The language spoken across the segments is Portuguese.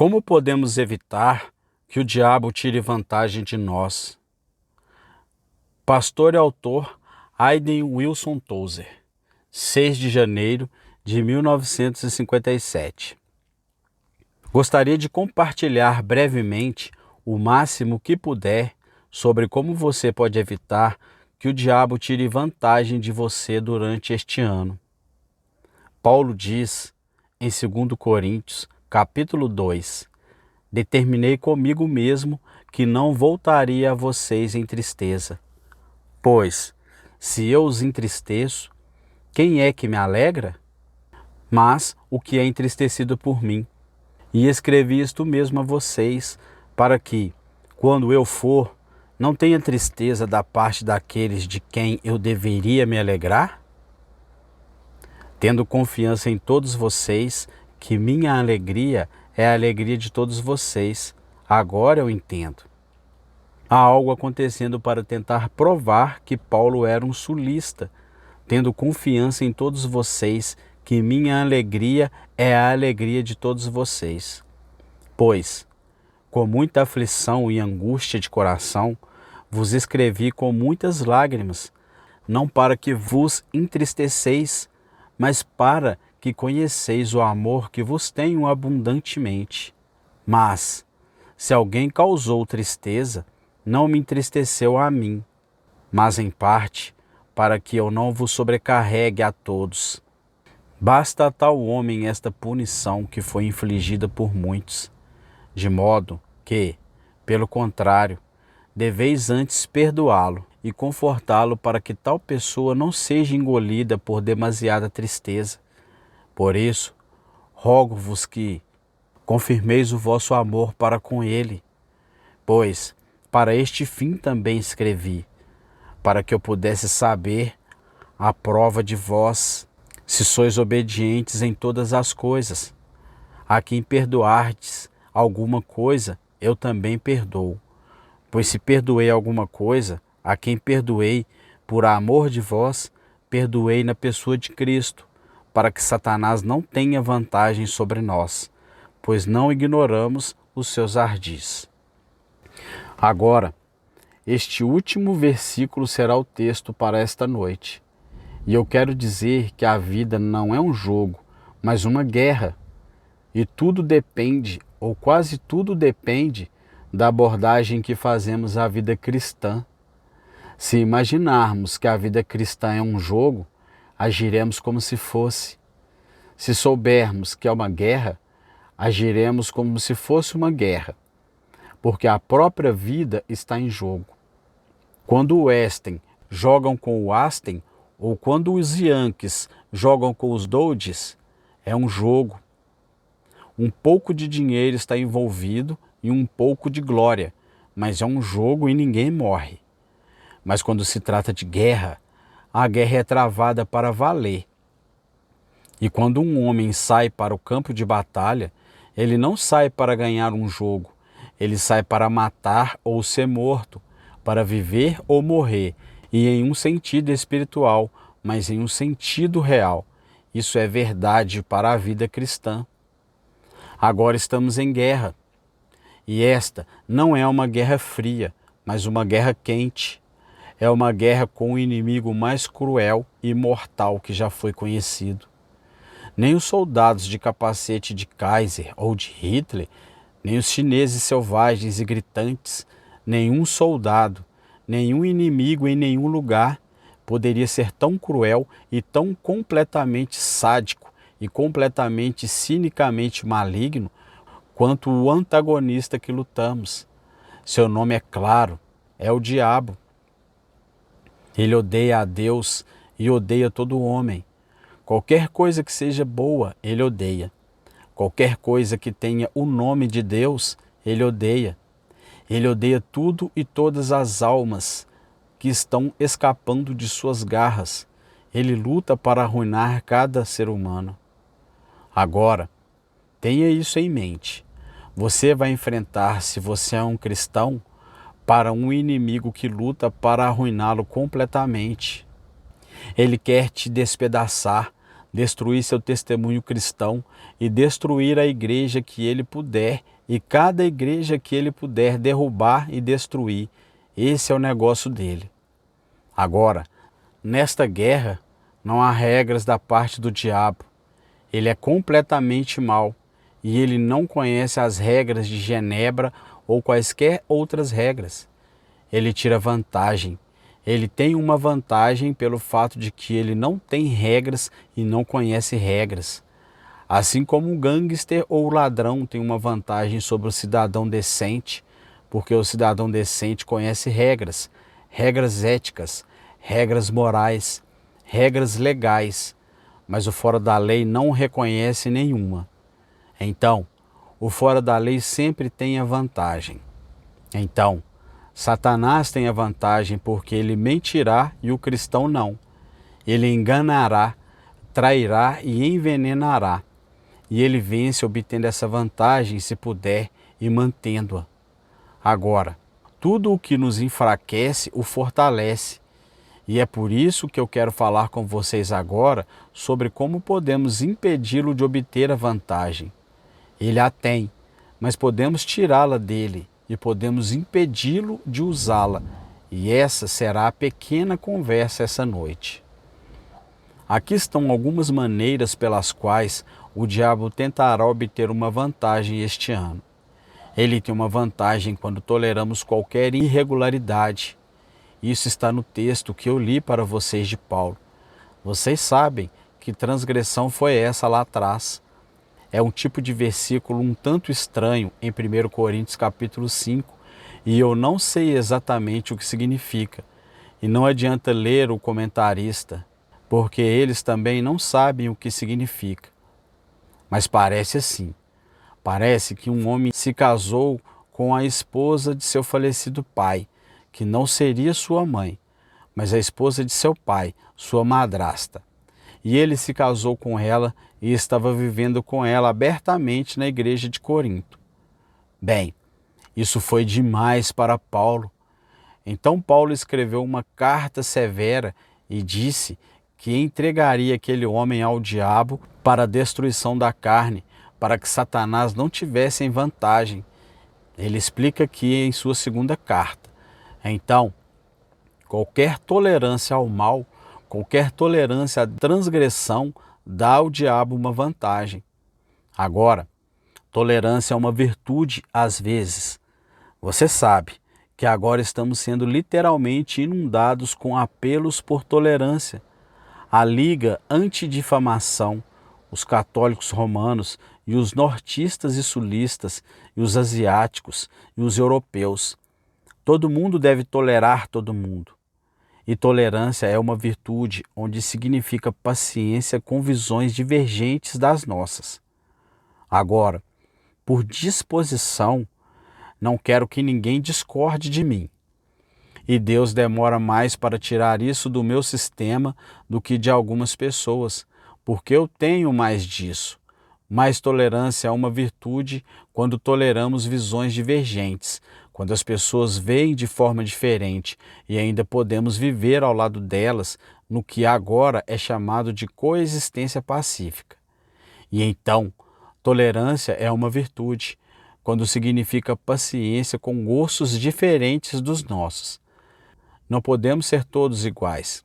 Como podemos evitar que o diabo tire vantagem de nós? Pastor e autor Hayden Wilson Tozer, 6 de janeiro de 1957. Gostaria de compartilhar brevemente o máximo que puder sobre como você pode evitar que o diabo tire vantagem de você durante este ano. Paulo diz em 2 Coríntios, capítulo 2, determinei comigo mesmo que não voltaria a vocês em tristeza. Pois, se eu os entristeço, quem é que me alegra? Mas o que é entristecido por mim. E escrevi isto mesmo a vocês, para que, quando eu for, não tenha tristeza da parte daqueles de quem eu deveria me alegrar? Tendo confiança em todos vocês, que minha alegria é a alegria de todos vocês. Agora eu entendo. Há algo acontecendo para tentar provar que Paulo era um sulista, tendo confiança em todos vocês, que minha alegria é a alegria de todos vocês. Pois, com muita aflição e angústia de coração, vos escrevi com muitas lágrimas, não para que vos entristeceis, mas para que conheceis o amor que vos tenho abundantemente. Mas, se alguém causou tristeza, não me entristeceu a mim, mas em parte, para que eu não vos sobrecarregue a todos. Basta a tal homem esta punição que foi infligida por muitos, de modo que, pelo contrário, deveis antes perdoá-lo e confortá-lo para que tal pessoa não seja engolida por demasiada tristeza. Por isso, rogo-vos que confirmeis o vosso amor para com ele, pois para este fim também escrevi, para que eu pudesse saber a prova de vós, se sois obedientes em todas as coisas. A quem perdoardes alguma coisa, eu também perdoo. Pois se perdoei alguma coisa, a quem perdoei por amor de vós, perdoei na pessoa de Cristo, para que Satanás não tenha vantagem sobre nós, pois não ignoramos os seus ardis. Agora, este último versículo será o texto para esta noite. E eu quero dizer que a vida não é um jogo, mas uma guerra. E tudo depende, ou quase tudo depende, da abordagem que fazemos à vida cristã. Se imaginarmos que a vida cristã é um jogo, agiremos como se fosse. Se soubermos que é uma guerra, agiremos como se fosse uma guerra, porque a própria vida está em jogo. Quando o Weston jogam com o Aston, ou quando os Yankees jogam com os Dodgers, é um jogo. Um pouco de dinheiro está envolvido e um pouco de glória, mas é um jogo e ninguém morre. Mas quando se trata de guerra, a guerra é travada para valer. E quando um homem sai para o campo de batalha, ele não sai para ganhar um jogo, ele sai para matar ou ser morto, para viver ou morrer, e em um sentido espiritual, mas em um sentido real. Isso é verdade para a vida cristã. Agora estamos em guerra. E esta não é uma guerra fria, mas uma guerra quente. É uma guerra com o inimigo mais cruel e mortal que já foi conhecido. Nem os soldados de capacete de Kaiser ou de Hitler, nem os chineses selvagens e gritantes, nenhum soldado, nenhum inimigo em nenhum lugar poderia ser tão cruel e tão completamente sádico e completamente cinicamente maligno quanto o antagonista que lutamos. Seu nome é claro, é o diabo. Ele odeia a Deus e odeia todo homem. Qualquer coisa que seja boa, ele odeia. Qualquer coisa que tenha o nome de Deus, ele odeia. Ele odeia tudo e todas as almas que estão escapando de suas garras. Ele luta para arruinar cada ser humano. Agora, tenha isso em mente. Você vai enfrentar, se você é um cristão, para um inimigo que luta para arruiná-lo completamente. Ele quer te despedaçar, destruir seu testemunho cristão e destruir a igreja que ele puder e cada igreja que ele puder derrubar e destruir. Esse é o negócio dele. Agora, nesta guerra, não há regras da parte do diabo. Ele é completamente mau e ele não conhece as regras de Genebra ou quaisquer outras regras. Ele tira vantagem. Ele tem uma vantagem pelo fato de que ele não tem regras e não conhece regras. Assim como um gangster ou ladrão tem uma vantagem sobre o cidadão decente, porque o cidadão decente conhece regras, regras éticas, regras morais, regras legais, mas o fora da lei não reconhece nenhuma. Então, o fora da lei sempre tem a vantagem. Então, Satanás tem a vantagem porque ele mentirá e o cristão não. Ele enganará, trairá e envenenará. E ele vence obtendo essa vantagem, se puder, e mantendo-a. Agora, tudo o que nos enfraquece o fortalece. E é por isso que eu quero falar com vocês agora sobre como podemos impedi-lo de obter a vantagem. Ele a tem, mas podemos tirá-la dele e podemos impedi-lo de usá-la. E essa será a pequena conversa essa noite. Aqui estão algumas maneiras pelas quais o diabo tentará obter uma vantagem este ano. Ele tem uma vantagem quando toleramos qualquer irregularidade. Isso está no texto que eu li para vocês de Paulo. Vocês sabem que transgressão foi essa lá atrás. É um tipo de versículo um tanto estranho em 1 Coríntios capítulo 5, e eu não sei exatamente o que significa. E não adianta ler o comentarista, porque eles também não sabem o que significa. Mas parece assim. Parece que um homem se casou com a esposa de seu falecido pai, que não seria sua mãe, mas a esposa de seu pai, sua madrasta. E ele se casou com ela e estava vivendo com ela abertamente na igreja de Corinto. Bem, isso foi demais para Paulo. Então Paulo escreveu uma carta severa e disse que entregaria aquele homem ao diabo para a destruição da carne, para que Satanás não tivesse em vantagem. Ele explica aqui em sua segunda carta. Então, qualquer tolerância ao mal, qualquer tolerância à transgressão, dá ao diabo uma vantagem. Agora, tolerância é uma virtude às vezes. Você sabe que agora estamos sendo literalmente inundados com apelos por tolerância. A Liga Antidifamação, os católicos romanos e os nortistas e sulistas, e os asiáticos e os europeus. Todo mundo deve tolerar todo mundo. E tolerância é uma virtude onde significa paciência com visões divergentes das nossas. Agora, por disposição, não quero que ninguém discorde de mim. E Deus demora mais para tirar isso do meu sistema do que de algumas pessoas, porque eu tenho mais disso. Mais tolerância é uma virtude quando toleramos visões divergentes, quando as pessoas veem de forma diferente e ainda podemos viver ao lado delas no que agora é chamado de coexistência pacífica. E então, tolerância é uma virtude, quando significa paciência com gostos diferentes dos nossos. Não podemos ser todos iguais.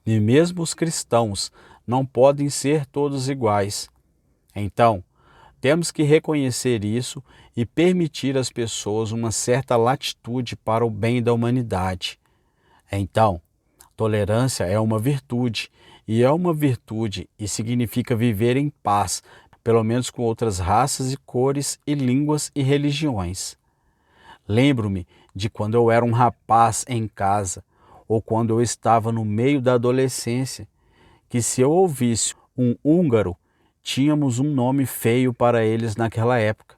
E mesmo os cristãos não podem ser todos iguais. Então, temos que reconhecer isso e permitir às pessoas uma certa latitude para o bem da humanidade. Então, tolerância é uma virtude, e é uma virtude e significa viver em paz, pelo menos com outras raças e cores e línguas e religiões. Lembro-me de quando eu era um rapaz em casa, ou quando eu estava no meio da adolescência, que se eu ouvisse um húngaro, tínhamos um nome feio para eles naquela época.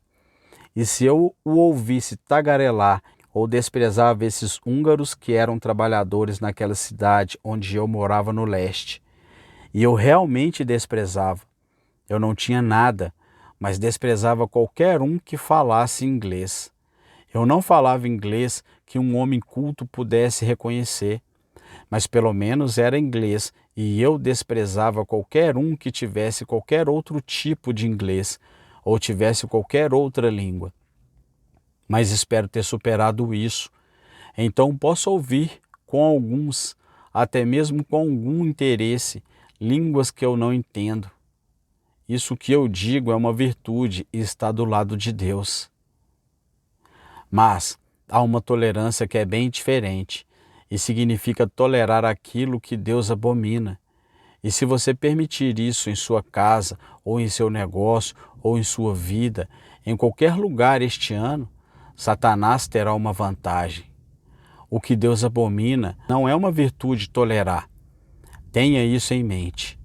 E se eu o ouvisse tagarelar ou desprezava esses húngaros que eram trabalhadores naquela cidade onde eu morava no leste, e eu realmente desprezava. Eu não tinha nada, mas desprezava qualquer um que falasse inglês. Eu não falava inglês que um homem culto pudesse reconhecer, mas pelo menos era inglês e eu desprezava qualquer um que tivesse qualquer outro tipo de inglês ou tivesse qualquer outra língua. Mas espero ter superado isso. Então posso ouvir com alguns, até mesmo com algum interesse, línguas que eu não entendo. Isso que eu digo é uma virtude e está do lado de Deus. Mas há uma tolerância que é bem diferente e significa tolerar aquilo que Deus abomina. E se você permitir isso em sua casa, ou em seu negócio, ou em sua vida, em qualquer lugar este ano, Satanás terá uma vantagem. O que Deus abomina não é uma virtude tolerar. Tenha isso em mente.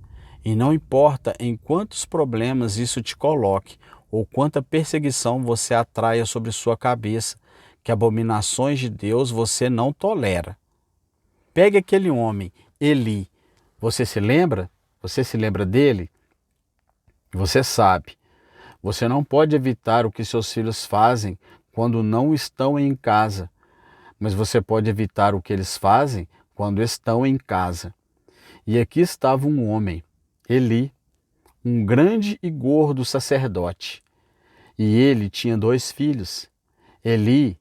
E não importa em quantos problemas isso te coloque, ou quanta perseguição você atraia sobre sua cabeça, que abominações de Deus você não tolera. Pegue aquele homem, Eli. Você se lembra? Você se lembra dele? Você sabe. Você não pode evitar o que seus filhos fazem quando não estão em casa, mas você pode evitar o que eles fazem quando estão em casa. E aqui estava um homem, Eli, um grande e gordo sacerdote. E ele tinha 2 filhos. Ele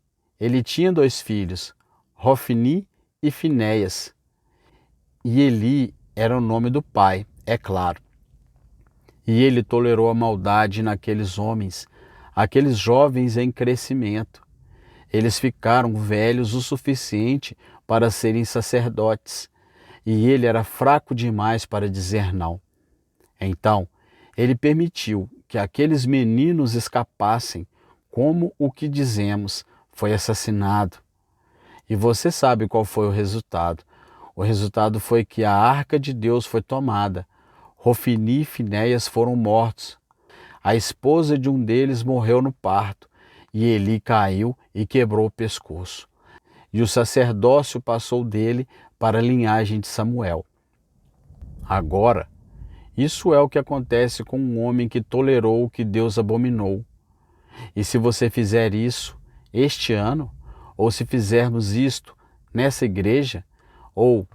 tinha 2 filhos, Hofni e Finéias. E Eli era o nome do pai, é claro. E ele tolerou a maldade naqueles homens, aqueles jovens em crescimento. Eles ficaram velhos o suficiente para serem sacerdotes, e ele era fraco demais para dizer não. Então, ele permitiu que aqueles meninos escapassem, como o que dizemos, foi assassinado. E você sabe qual foi o resultado. O resultado foi que a arca de Deus foi tomada. Hofni e Finéias foram mortos. A esposa de um deles morreu no parto, e Eli caiu e quebrou o pescoço. E o sacerdócio passou dele para a linhagem de Samuel. Agora, isso é o que acontece com um homem que tolerou o que Deus abominou. E se você fizer isso este ano, ou se fizermos isto nessa igreja, ou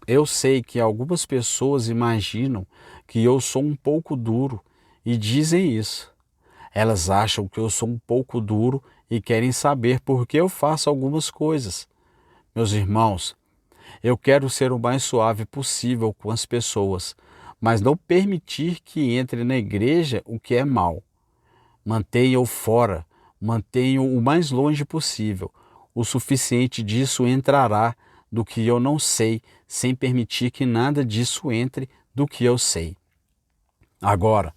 eu sei que algumas pessoas imaginam que eu sou um pouco duro e dizem isso. Elas acham que eu sou um pouco duro e querem saber por que eu faço algumas coisas. Meus irmãos, eu quero ser o mais suave possível com as pessoas, mas não permitir que entre na igreja o que é mal. Mantenha-o fora, mantenha-o o mais longe possível. O suficiente disso entrará do que eu não sei, sem permitir que nada disso entre do que eu sei. Agora,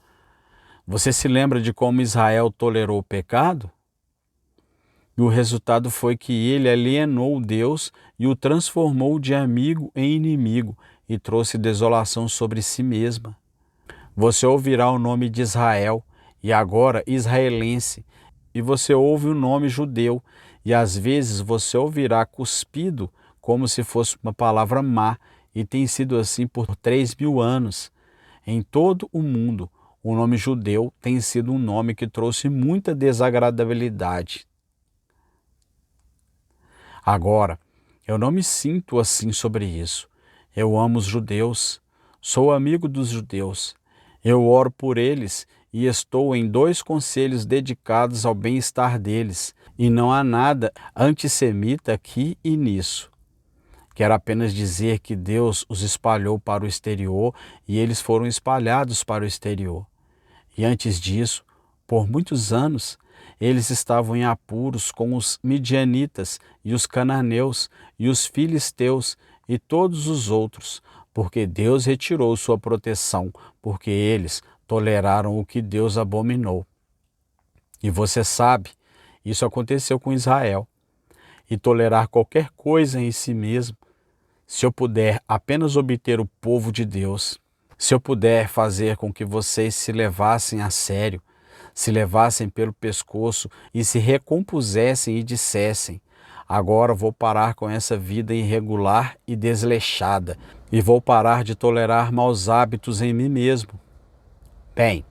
você se lembra de como Israel tolerou o pecado? E o resultado foi que ele alienou Deus e o transformou de amigo em inimigo e trouxe desolação sobre si mesma. Você ouvirá o nome de Israel, e agora israelense, e você ouve o nome judeu, e às vezes você ouvirá cuspido como se fosse uma palavra má, e tem sido assim por 3.000 anos. Em todo o mundo, o nome judeu tem sido um nome que trouxe muita desagradabilidade. Agora, eu não me sinto assim sobre isso. Eu amo os judeus, sou amigo dos judeus. Eu oro por eles e estou em 2 conselhos dedicados ao bem-estar deles, e não há nada antissemita aqui e nisso. Quero apenas dizer que Deus os espalhou para o exterior e eles foram espalhados para o exterior. E antes disso, por muitos anos, eles estavam em apuros com os midianitas e os cananeus e os filisteus e todos os outros, porque Deus retirou sua proteção, porque eles toleraram o que Deus abominou. E você sabe, isso aconteceu com Israel. E tolerar qualquer coisa em si mesmo, se eu puder apenas obter o povo de Deus, se eu puder fazer com que vocês se levassem a sério, se levassem pelo pescoço e se recompusessem e dissessem: agora vou parar com essa vida irregular e desleixada e vou parar de tolerar maus hábitos em mim mesmo. Bem,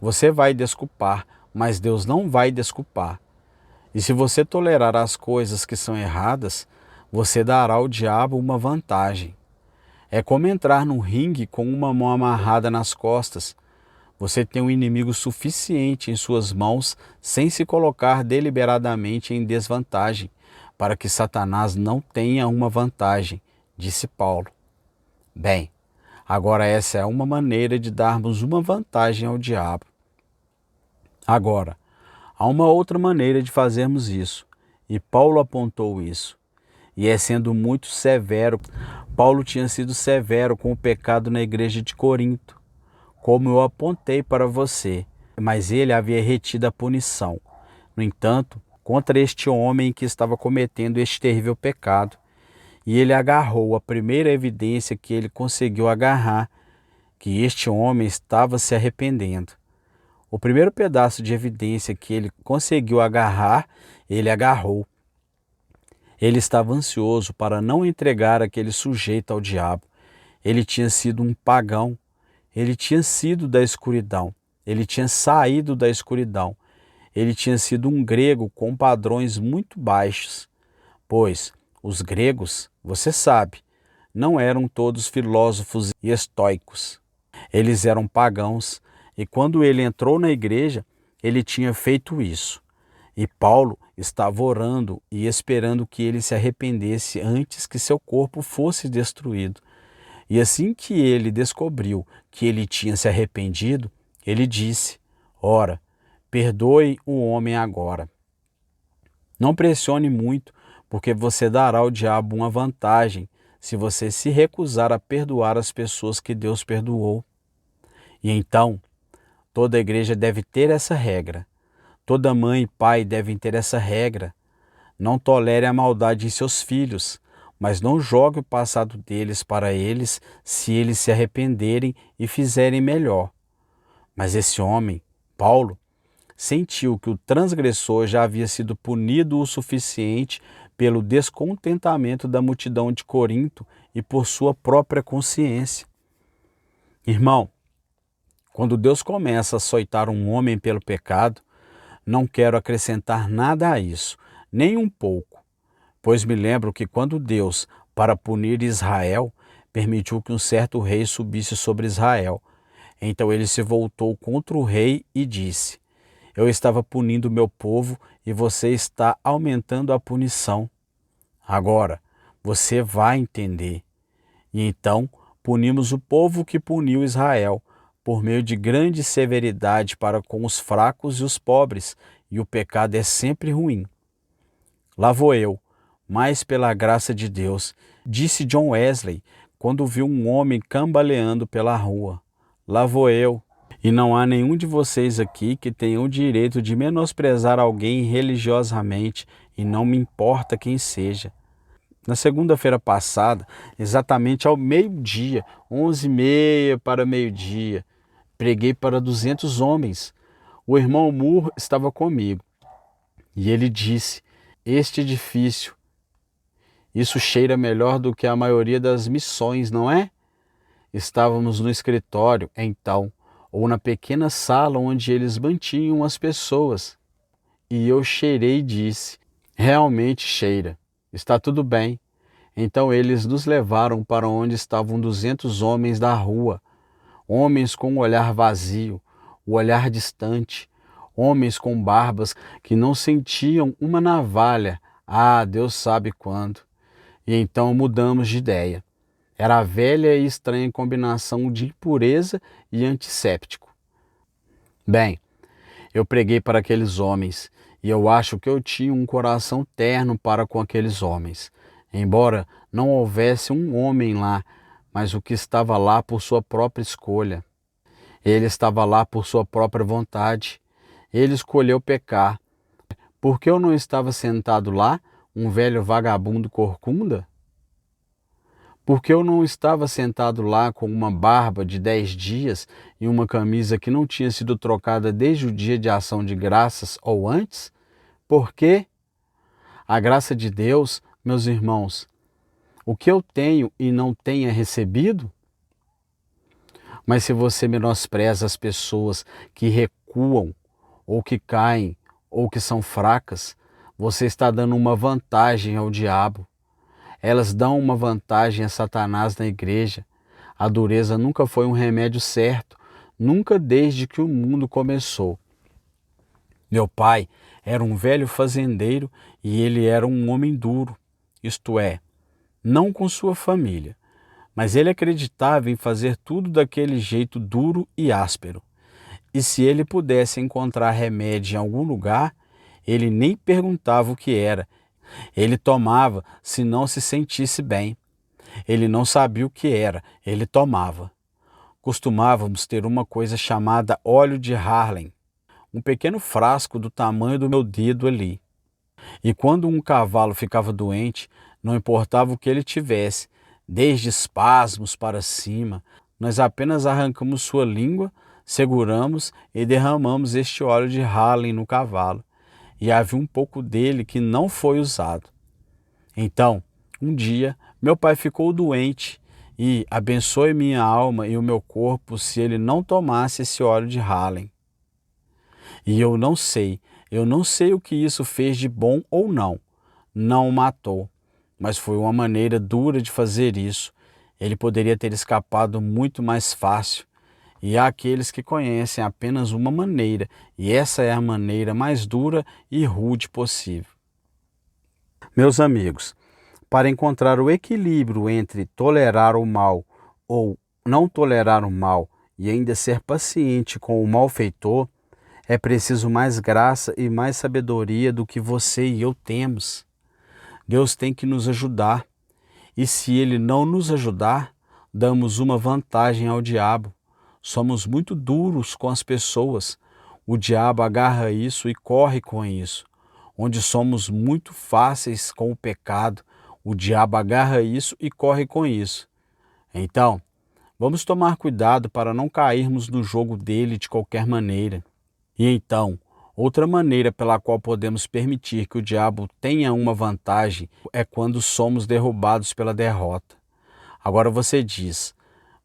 você vai desculpar, mas Deus não vai desculpar. E se você tolerar as coisas que são erradas, você dará ao diabo uma vantagem. É como entrar num ringue com uma mão amarrada nas costas. Você tem um inimigo suficiente em suas mãos sem se colocar deliberadamente em desvantagem, para que Satanás não tenha uma vantagem, disse Paulo. Bem, agora essa é uma maneira de darmos uma vantagem ao diabo. Agora, há uma outra maneira de fazermos isso, e Paulo apontou isso. E é sendo muito severo. Paulo tinha sido severo com o pecado na igreja de Corinto, como eu apontei para você, mas ele havia retido a punição. No entanto, contra este homem que estava cometendo este terrível pecado, e ele agarrou a primeira evidência que ele conseguiu agarrar, que este homem estava se arrependendo. O primeiro pedaço de evidência que ele conseguiu agarrar, ele agarrou. Ele estava ansioso para não entregar aquele sujeito ao diabo. Ele tinha sido um pagão. Ele tinha sido da escuridão. Ele tinha saído da escuridão. Ele tinha sido um grego com padrões muito baixos. Pois os gregos, você sabe, não eram todos filósofos e estoicos. Eles eram pagãos. E quando ele entrou na igreja, ele tinha feito isso. E Paulo estava orando e esperando que ele se arrependesse antes que seu corpo fosse destruído. E assim que ele descobriu que ele tinha se arrependido, ele disse: ora, perdoe o homem agora. Não pressione muito, porque você dará ao diabo uma vantagem se você se recusar a perdoar as pessoas que Deus perdoou. E então, toda a igreja deve ter essa regra. Toda mãe e pai devem ter essa regra. Não tolere a maldade em seus filhos, mas não jogue o passado deles para eles se eles se arrependerem e fizerem melhor. Mas esse homem, Paulo, sentiu que o transgressor já havia sido punido o suficiente pelo descontentamento da multidão de Corinto e por sua própria consciência. Irmão, quando Deus começa a açoitar um homem pelo pecado, não quero acrescentar nada a isso, nem um pouco, pois me lembro que quando Deus, para punir Israel, permitiu que um certo rei subisse sobre Israel, então ele se voltou contra o rei e disse: eu estava punindo meu povo e você está aumentando a punição. Agora, você vai entender. E então, punimos o povo que puniu Israel, por meio de grande severidade para com os fracos e os pobres, e o pecado é sempre ruim. Lá vou eu, mas pela graça de Deus, disse John Wesley, quando viu um homem cambaleando pela rua. Lá vou eu. E não há nenhum de vocês aqui que tenha o direito de menosprezar alguém religiosamente, e não me importa quem seja. Na segunda-feira passada, exatamente ao meio-dia, 11h30 para meio-dia, preguei para 200 homens. O irmão Moore estava comigo. E ele disse: este edifício, isso cheira melhor do que a maioria das missões, não é? Estávamos no escritório, então, ou na pequena sala onde eles mantinham as pessoas. E eu cheirei e disse: realmente cheira. Está tudo bem. Então eles nos levaram para onde estavam 200 homens da rua, homens com um olhar vazio, o olhar distante, homens com barbas que não sentiam uma navalha, Deus sabe quando. E então mudamos de ideia. Era a velha e estranha combinação de impureza e antisséptico. Bem, eu preguei para aqueles homens, e eu acho que eu tinha um coração terno para com aqueles homens. Embora não houvesse um homem lá, mas o que estava lá por sua própria escolha. Ele estava lá por sua própria vontade. Ele escolheu pecar. Por que eu não estava sentado lá, um velho vagabundo corcunda? Por que eu não estava sentado lá com uma barba de 10 dias e uma camisa que não tinha sido trocada desde o dia de ação de graças ou antes? Por quê? A graça de Deus, meus irmãos, o que eu tenho e não tenha recebido? Mas se você menospreza as pessoas que recuam, ou que caem, ou que são fracas, você está dando uma vantagem ao diabo. Elas dão uma vantagem a Satanás na igreja. A dureza nunca foi um remédio certo, nunca desde que o mundo começou. Meu pai era um velho fazendeiro e ele era um homem duro, isto é, não com sua família, mas ele acreditava em fazer tudo daquele jeito duro e áspero. E se ele pudesse encontrar remédio em algum lugar, ele nem perguntava o que era. Ele tomava se não se sentisse bem. Ele não sabia o que era, ele tomava. Costumávamos ter uma coisa chamada óleo de Harlem, um pequeno frasco do tamanho do meu dedo ali. E quando um cavalo ficava doente, não importava o que ele tivesse, desde espasmos para cima, nós apenas arrancamos sua língua, seguramos e derramamos este óleo de Harlem no cavalo. E havia um pouco dele que não foi usado. Então, um dia, meu pai ficou doente e abençoe minha alma e o meu corpo se ele não tomasse esse óleo de Harlem. E eu não sei o que isso fez de bom ou não. Não o matou, mas foi uma maneira dura de fazer isso. Ele poderia ter escapado muito mais fácil. E há aqueles que conhecem apenas uma maneira, e essa é a maneira mais dura e rude possível. Meus amigos, para encontrar o equilíbrio entre tolerar o mal ou não tolerar o mal e ainda ser paciente com o malfeitor, é preciso mais graça e mais sabedoria do que você e eu temos. Deus tem que nos ajudar, e se Ele não nos ajudar, damos uma vantagem ao diabo. Somos muito duros com as pessoas. O diabo agarra isso e corre com isso. Onde somos muito fáceis com o pecado, o diabo agarra isso e corre com isso. Então, vamos tomar cuidado para não cairmos no jogo dele de qualquer maneira. E então, outra maneira pela qual podemos permitir que o diabo tenha uma vantagem é quando somos derrubados pela derrota. Agora você diz,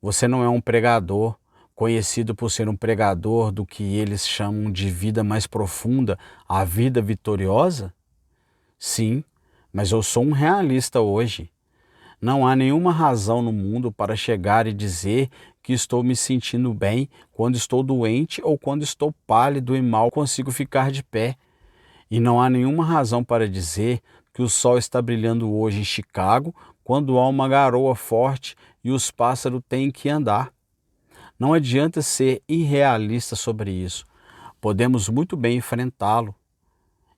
você não é um pregador, conhecido por ser um pregador do que eles chamam de vida mais profunda, a vida vitoriosa? Sim, mas eu sou um realista hoje. Não há nenhuma razão no mundo para chegar e dizer que estou me sentindo bem quando estou doente ou quando estou pálido e mal consigo ficar de pé. E não há nenhuma razão para dizer que o sol está brilhando hoje em Chicago quando há uma garoa forte e os pássaros têm que andar. Não adianta ser irrealista sobre isso. Podemos muito bem enfrentá-lo.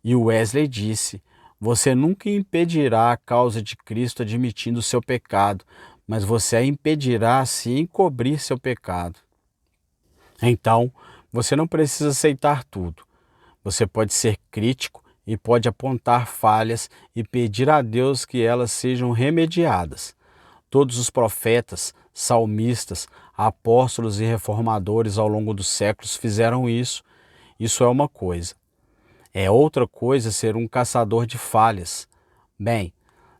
E Wesley disse, você nunca impedirá a causa de Cristo admitindo o seu pecado, mas você a impedirá se encobrir seu pecado. Então, você não precisa aceitar tudo. Você pode ser crítico e pode apontar falhas e pedir a Deus que elas sejam remediadas. Todos os profetas, salmistas, apóstolos e reformadores ao longo dos séculos fizeram isso. Isso é uma coisa. É outra coisa ser um caçador de falhas. Bem,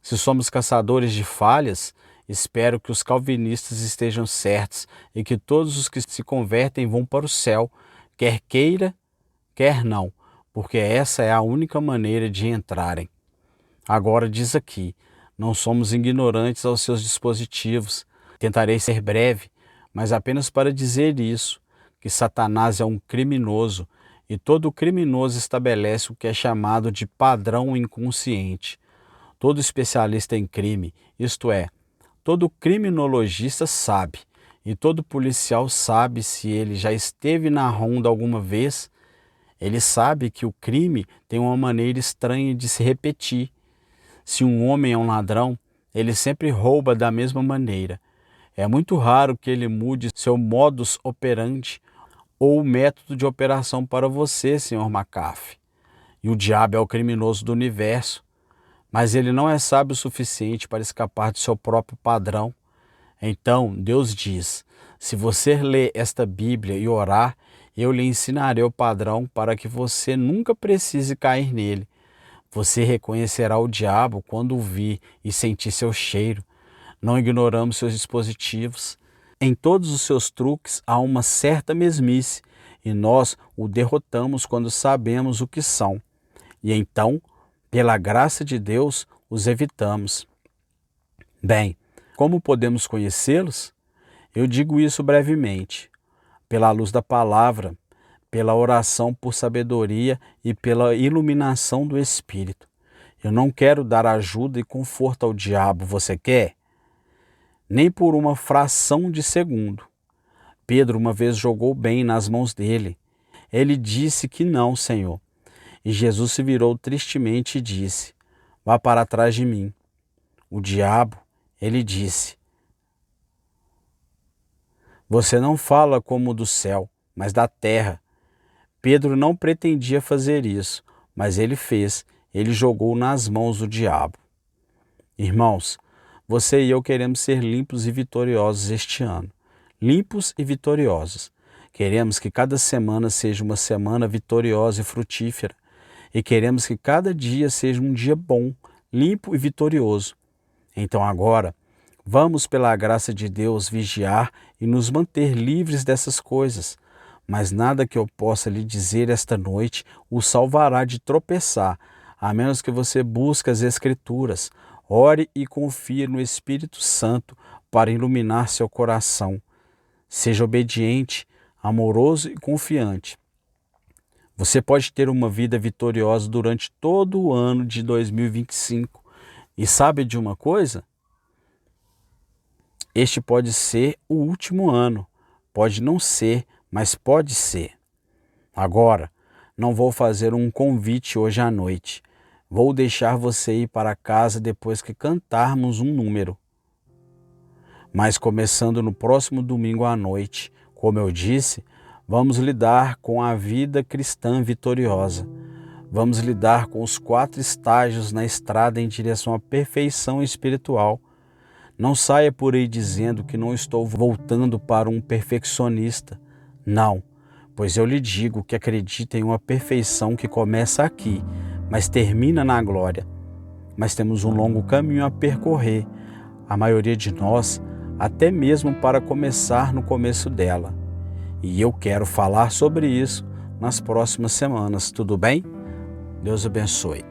se somos caçadores de falhas, espero que os calvinistas estejam certos e que todos os que se convertem vão para o céu, quer queira, quer não, porque essa é a única maneira de entrarem. Agora diz aqui, não somos ignorantes aos seus dispositivos. Tentarei ser breve, mas apenas para dizer isso, que Satanás é um criminoso, e todo criminoso estabelece o que é chamado de padrão inconsciente. Todo especialista em crime, isto é, todo criminologista sabe, e todo policial sabe se ele já esteve na ronda alguma vez. Ele sabe que o crime tem uma maneira estranha de se repetir. Se um homem é um ladrão, ele sempre rouba da mesma maneira. É muito raro que ele mude seu modus operandi ou o método de operação para você, Sr. McAfee. E o diabo é o criminoso do universo, mas ele não é sábio o suficiente para escapar do seu próprio padrão. Então, Deus diz, se você ler esta Bíblia e orar, eu lhe ensinarei o padrão para que você nunca precise cair nele. Você reconhecerá o diabo quando o vir e sentir seu cheiro. Não ignoramos seus dispositivos. Em todos os seus truques há uma certa mesmice, e nós o derrotamos quando sabemos o que são. E então, pela graça de Deus, os evitamos. Bem, como podemos conhecê-los? Eu digo isso brevemente, pela luz da palavra, pela oração por sabedoria e pela iluminação do Espírito. Eu não quero dar ajuda e conforto ao diabo, você quer? Nem por uma fração de segundo. Pedro uma vez jogou bem nas mãos dele. Ele disse que não, Senhor. E Jesus se virou tristemente e disse: vá para trás de mim. O diabo, ele disse: você não fala como do céu, mas da terra. Pedro não pretendia fazer isso, mas ele fez. Ele jogou nas mãos do diabo. Irmãos, você e eu queremos ser limpos e vitoriosos este ano. Limpos e vitoriosos. Queremos que cada semana seja uma semana vitoriosa e frutífera. E queremos que cada dia seja um dia bom, limpo e vitorioso. Então agora, vamos pela graça de Deus vigiar e nos manter livres dessas coisas. Mas nada que eu possa lhe dizer esta noite o salvará de tropeçar, a menos que você busque as Escrituras, ore e confie no Espírito Santo para iluminar seu coração. Seja obediente, amoroso e confiante. Você pode ter uma vida vitoriosa durante todo o ano de 2025. E sabe de uma coisa? Este pode ser o último ano. Pode não ser, mas pode ser. Agora, não vou fazer um convite hoje à noite. Vou deixar você ir para casa depois que cantarmos um número. Mas começando no próximo domingo à noite, como eu disse, vamos lidar com a vida cristã vitoriosa. Vamos lidar com os 4 estágios na estrada em direção à perfeição espiritual. Não saia por aí dizendo que não estou voltando para um perfeccionista. Não, pois eu lhe digo que acredito em uma perfeição que começa aqui, mas termina na glória. Mas temos um longo caminho a percorrer, a maioria de nós, até mesmo para começar no começo dela. E eu quero falar sobre isso nas próximas semanas, tudo bem? Deus abençoe.